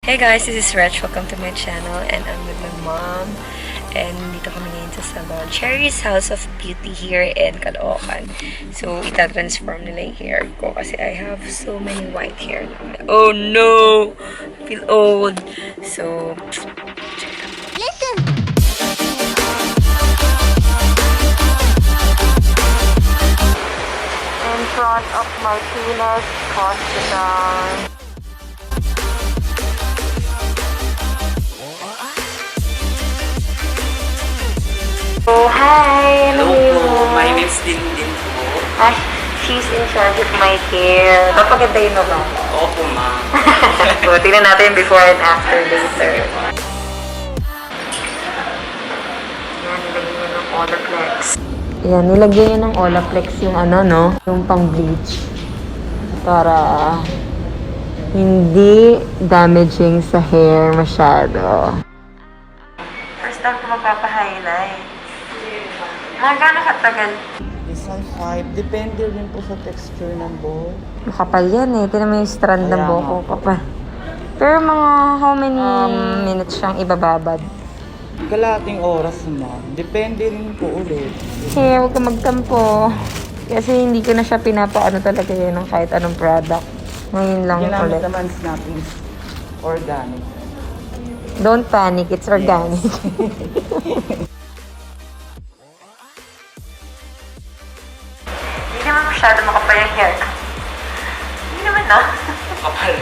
Hey guys, this is Rach. Welcome to my channel and I'm with my mom. And dito kami ngayon sa salon. Cherry's House of Beauty here in Caloocan. So, ita-transform nila yung hair ko kasi I have so many white hair now. Oh no! I feel old. So, listen! In front of Martinez Hospital. Oh, hi! Hello po, my name is Din po. Ah, she's in charge of my hair. Papagandahin mo ba? Opo, ma'am. So, tingnan natin before and after later. Yan, nilagyan niya ng Olaplex. Yan, nilagyan niya ng Olaplex yung ano, no? Yung pang-bleach. Para hindi damaging sa hair masyado. First time ko magpapa-highlight. Mga gano'ng katagal? Isang 5. Depende rin po sa texture ng buhok. Makapal yan eh. Tinan mo yung strand ng buhok ko. Kapal. Pero mga how many minutes siyang ibababad? Kalating oras naman. Depende rin po ulit. Eh, huwag ka magtampo. Kasi hindi ko na siya pinapaano talaga yun ng kahit anong product. Ngayon lang Ginamit ulit. naman natin is organic. Don't panic. It's organic. Yes. Hindi naman masyado makapal yung hair ko. Hindi naman na. Kapal.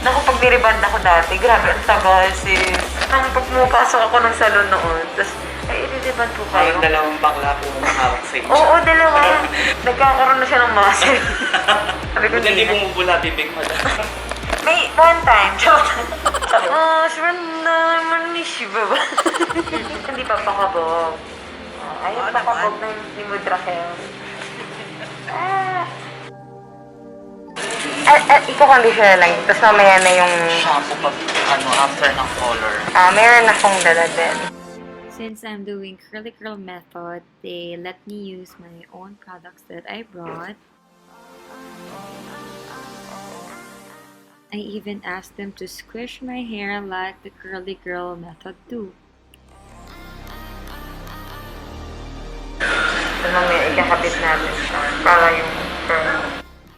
Naku, pag niriband ako dati, grabe ang tagal sis. Nang pag pumapasok ako ng salon noon, tapos, ay, i-riband po kayo. Parang dalawang bakla po mahawak sa inyo. Oo, dalawa. Nagkakaroon na siya ng muscle. Sabi ko, Hindi na. bumubula bibig mo dyan. May one time, sabi ko, sure naman ni Shiba ba? Hindi pa pakabog. Ayaw pakabog na ni Mudrakel. Iko-condition na lang. Tapos mamaya na yung... Shampoo pag after ng color. Meron akong dala din. Since I'm doing curly curl method, they let me use my own products that I brought. I even asked them to squish my hair like the curly girl method too. So mamaya ikakabit natin siya para yung curl.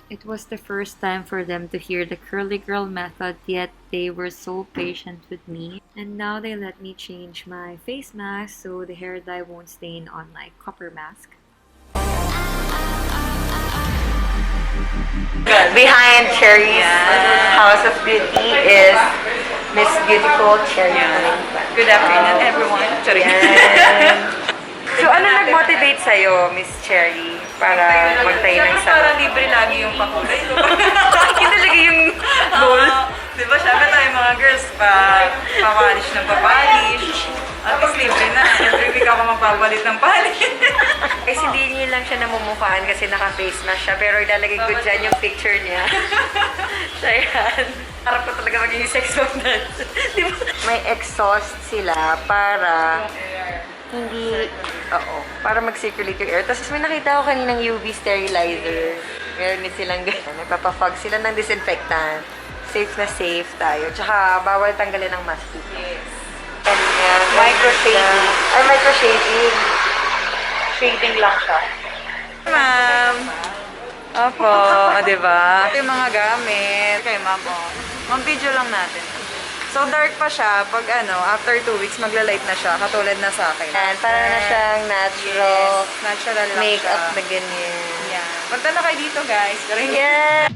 It was the first time for them to hear the curly girl method, yet they were so patient with me. And now they let me change my face mask so the hair dye won't stain on my copper mask. Behind Cherry's House of Beauty is Miss Beautiful Cherry. Good afternoon, everyone. Sorry. So, ano nag-motivate sa'yo, Miss Cherry, para magtayo ng Para salon? libre lagi yung pakulay ko. Yun talaga yung goal. Di ba, syempre tayo mga girls, pa-polish ng pa-polish. At least libre na. Every week ako magpapalit ng polish. Kasi hindi niya lang siya namumukhaan kasi naka-face mask siya, pero ilalagay ko dyan yung picture niya. So, yan. Harap ko talaga maging sex bomb natin. Di ba? May exhaust sila para hindi, para mag-circulate yung air. Tapos may nakita ko kaninang UV sterilizer. Meron din silang gano'n. Nagpapafog sila ng disinfectant. Safe na safe tayo. Tsaka bawal tanggalin ng mask. Yes. Micro-shading. Ay, micro-shading. Shading lang siya. Ma'am. Opo, diba? Ito yung mga gamit. Okay, ma'am. Ma'am, video lang natin. So, dark pa siya. Pag after 2 weeks, magla-light na siya. Katulad na sa akin. Yan, para na siyang natural Natural lang makeup siya. na ganyan. Yan. Punta na kayo dito, guys. Yeah!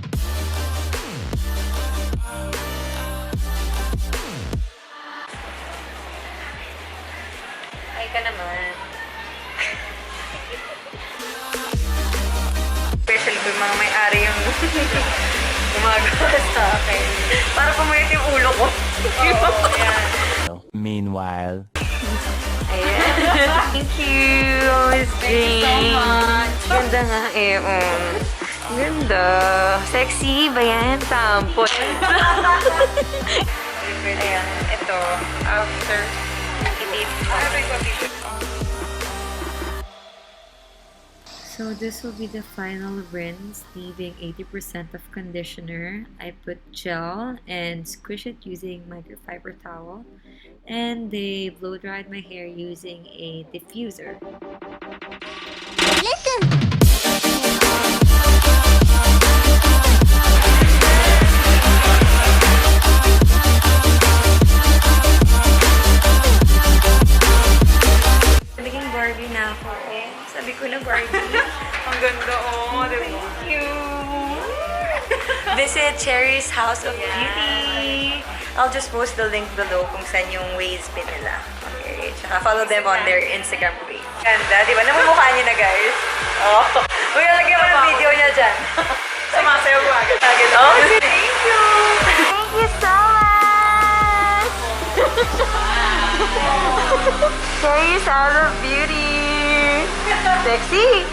Ay ka naman. Especially kung mga may-ari yung gumagawa sa akin. Para pumayat yung ulo ko. Meanwhile. Ayan. Thank you, Miss Jane. Ganda nga eh. Ganda. Sexy ba yan? Tampon. Ayan. Ito. After. So this will be the final rinse, leaving 80% of conditioner. I put gel and squish it using microfiber towel. And they blow dried my hair using a diffuser. Naging Barbie na ako. Sabi ko na Barbie. Ang ganda, oh. Diba? Thank you! Visit Cherry's House of Beauty. I'll just post the link below kung saan yung ways pin nila. Okay. Tsaka follow them on their Instagram page. Ganda, di ba? Namumukha niyo na, guys. Oh. Uy, lagyan mo ng video niya dyan. Sumasayaw ko agad. Okay, thank you! Thank you so much! Cherry's House of Beauty! Sexy!